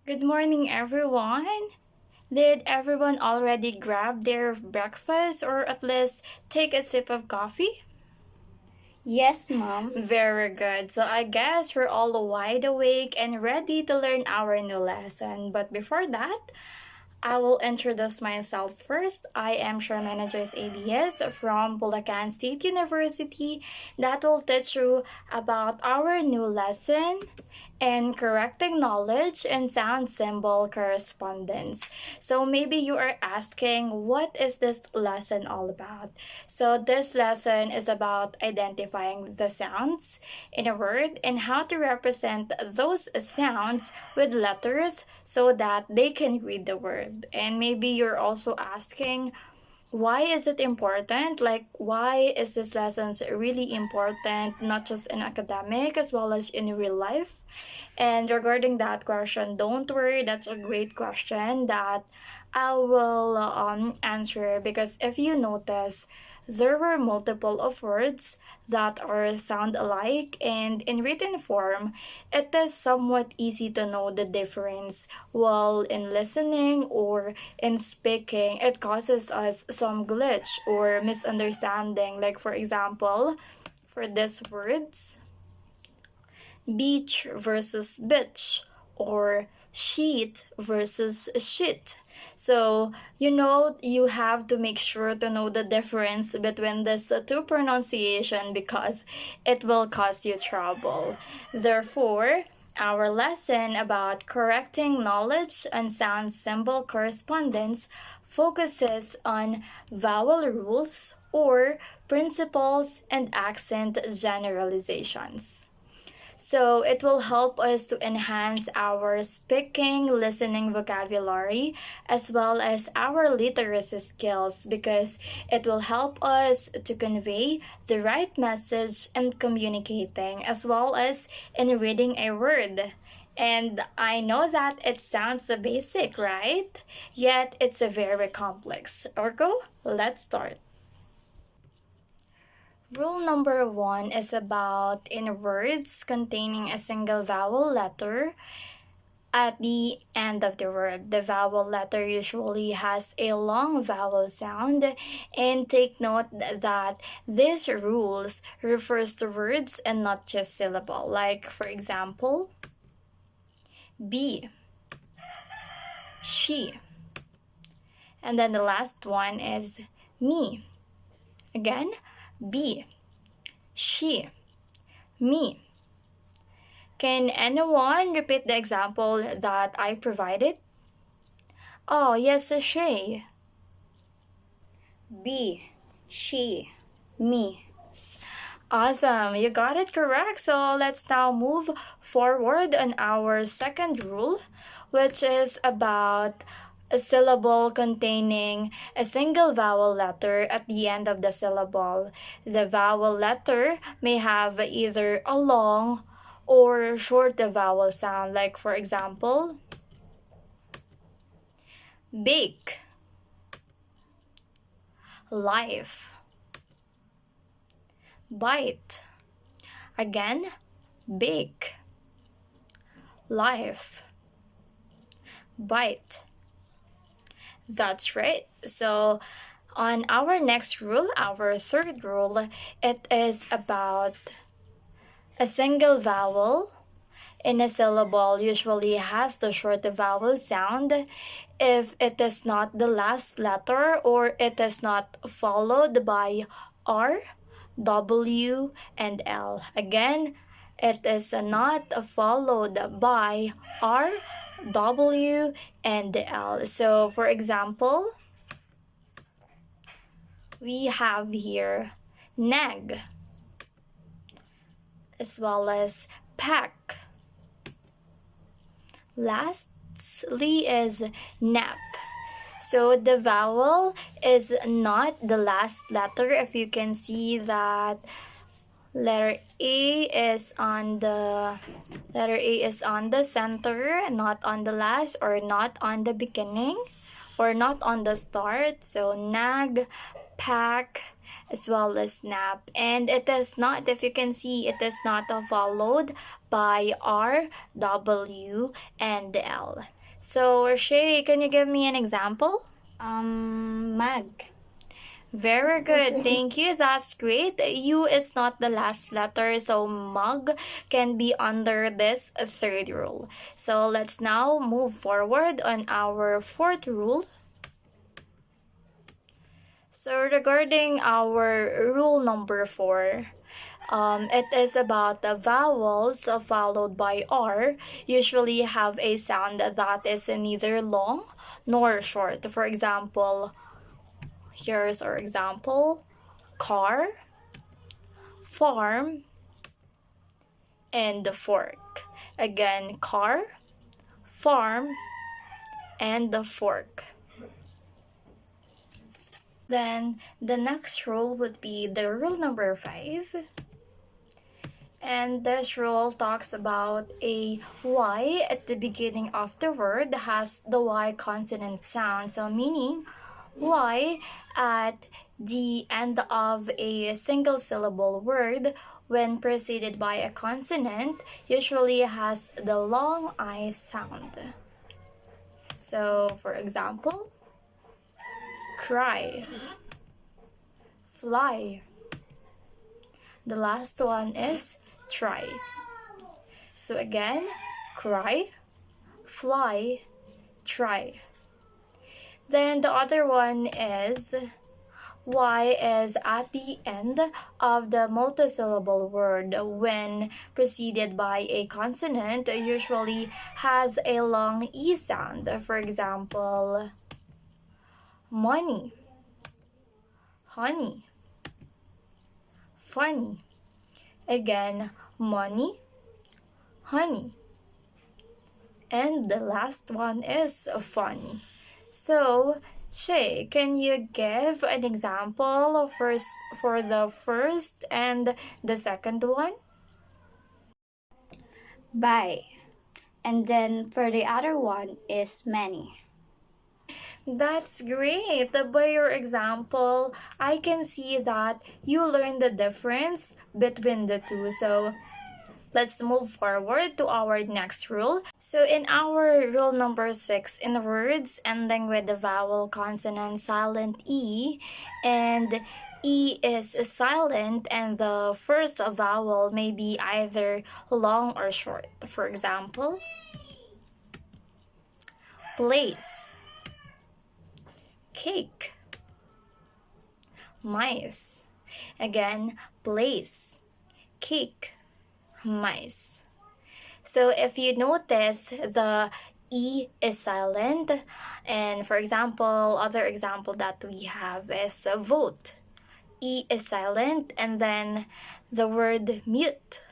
Good morning, everyone. Did everyone already grab their breakfast or at least take a sip of coffee? Yes, Mom. Very good. So I guess we're all wide awake and ready to learn our new lesson. But before that, I will introduce myself first. I am Sharmena Joyce Diaz from Bulacan State University that will teach you about our new lesson and correcting knowledge and sound symbol correspondence. So maybe you are asking, what is this lesson all about? So this lesson is about identifying the sounds in a word and how to represent those sounds with letters so that they can read the word. And maybe you're also asking, why is it important? Like, why is this lessons really important, not just in academic as well as in real life? And regarding that question, don't worry, that's a great question that I will answer, because if you notice, there were multiple of words that are sound alike, and in written form it is somewhat easy to know the difference, while in listening or in speaking it causes us some glitch or misunderstanding. Like for example, for these words, beach versus bitch, or sheet versus shit. So, you have to make sure to know the difference between these two pronunciation, because it will cause you trouble. Therefore, our lesson about correcting knowledge and sound symbol correspondence focuses on vowel rules or principles and accent generalizations. So it will help us to enhance our speaking, listening vocabulary, as well as our literacy skills, because it will help us to convey the right message in communicating, as well as in reading a word. And I know that it sounds basic, right? Yet it's a very complex. Orgo, let's start. Rule number one is about in words containing a single vowel letter at the end of the word. The vowel letter usually has a long vowel sound, and take note that these rules refers to words and not just syllable. Like for example, be, she, and then the last one is me. Again, be, she, me. Can anyone repeat the example that I provided? Oh, yes, she. Be, she, me. Awesome, you got it correct. So let's now move forward on our second rule, which is about a syllable containing a single vowel letter at the end of the syllable. The vowel letter may have either a long or short vowel sound. Like for example, bake, life, bite. Again, bake, life, bite. That's right. So, on our next rule, our third rule, it is about a single vowel in a syllable usually has the short vowel sound if it is not the last letter or it is not followed by R, W, and L. Again, it is not followed by R, W, and L. So, for example, we have here nag, as well as pack. Lastly is nap. So the vowel is not the last letter. If you can see that letter A is on the center, not on the last, or not on the beginning, or not on the start. So nag, pack, as well as snap. And it is not, if you can see, it is not followed by R, W, and L. So, Shay, can you give me an example? Mag. Very good, thank you. That's great. U is not the last letter, so mug can be under this third rule. So let's now move forward on our fourth rule. So regarding our rule number 4, it is about the vowels followed by R usually have a sound that is neither long nor short. For example, here's our example: car, farm, and the fork. Again, car, farm, and the fork. Then the next rule would be the rule number 5. And this rule talks about a Y at the beginning of the word has the Y consonant sound. So meaning Y at the end of a single syllable word when preceded by a consonant usually has the long I sound. So for example, cry, fly. The last one is try. So again, cry, fly, try. Then the other one is Y is at the end of the multisyllable word when preceded by a consonant usually has a long E sound. For example, money, honey, funny. Again, money, honey. And the last one is funny. So, Shay, can you give an example for the first and the second one? By. And then for the other one is many. That's great. By your example, I can see that you learned the difference between the two. So, let's move forward to our next rule. So in our rule number 6, in words ending with the vowel consonant silent E, and E is silent and the first vowel may be either long or short. For example, place, cake, mice. Again, place, cake, mice. So if you notice, the E is silent. And for example, other example that we have is vote. E is silent. And then the word mute.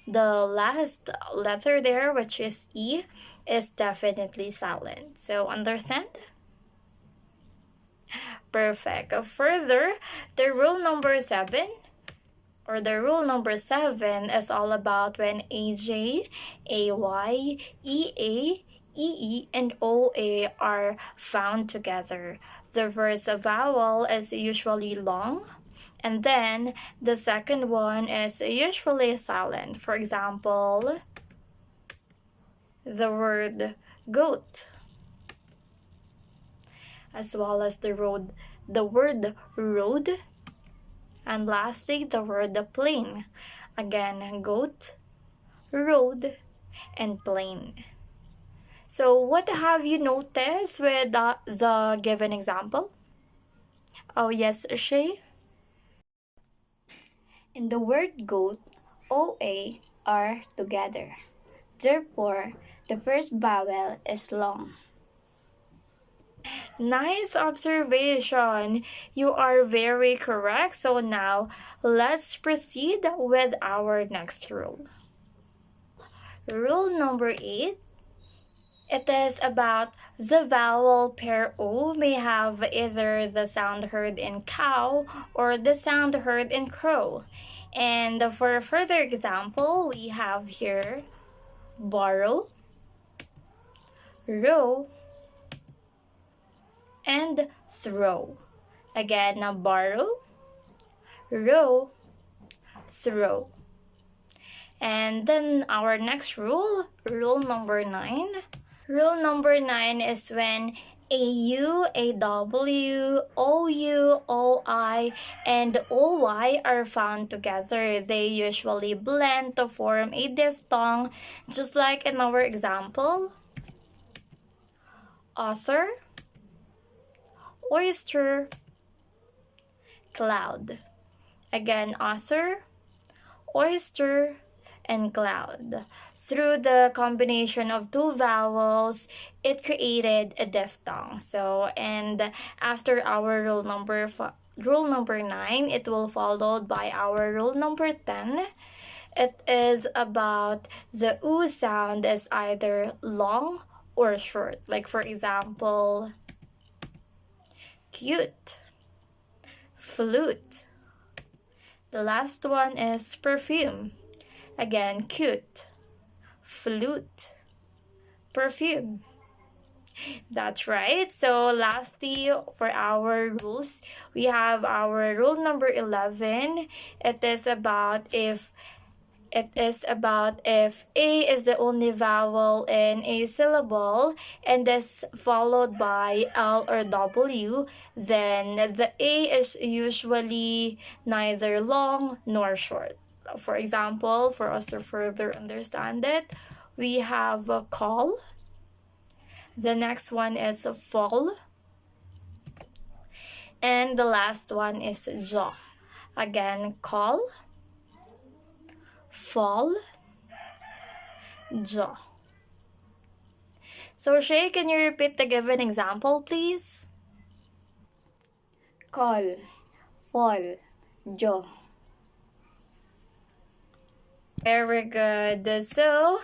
The last letter there, which is E, is definitely silent. So understand? Perfect. Further, the rule number 7 or the rule number 7 is all about when AJ, AY, EA, EE, and OA are found together. The first vowel is usually long, and then the second one is usually silent. For example, the word goat, as well as the word road, and lastly, the word plane. Again, goat, road, and plane. So what have you noticed with the given example? Oh yes, Shay? In the word goat, OA are together. Therefore, the first vowel is long. Nice observation. You are very correct. So now, let's proceed with our next rule. Rule number 8. It is about the vowel pair O may have either the sound heard in cow or the sound heard in crow. And for a further example, we have here borrow, row, and throw. Again, borrow, row, throw. And then our next rule, rule number 9. Rule number 9 is when a U, a W, OU, OI, and OY are found together. They usually blend to form a diphthong, just like in our example. Author, oyster, cloud. Again, author, oyster, and cloud. Through the combination of two vowels, it created a diphthong. So, and after our rule number 9, it will followed by our rule number 10. It is about the oo sound is either long or short. Like for example, cute, flute. The last one is perfume. Again, cute, flute, perfume. That's right. So lastly, for our rules, we have our rule number 11. It is about if A is the only vowel in a syllable and is followed by L or W, then the A is usually neither long nor short. For example, for us to further understand it, we have a call. The next one is fall. And the last one is jaw. Again, call, fall, jaw. So Shay, can you repeat the given example, please? Call, fall, jaw. Very good. So,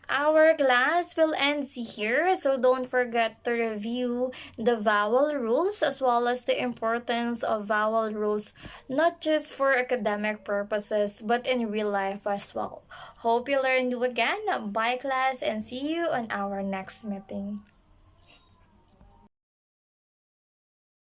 our class will end here. So, don't forget to review the vowel rules as well as the importance of vowel rules, not just for academic purposes, but in real life as well. Hope you learned new again. Bye, class, and see you on our next meeting.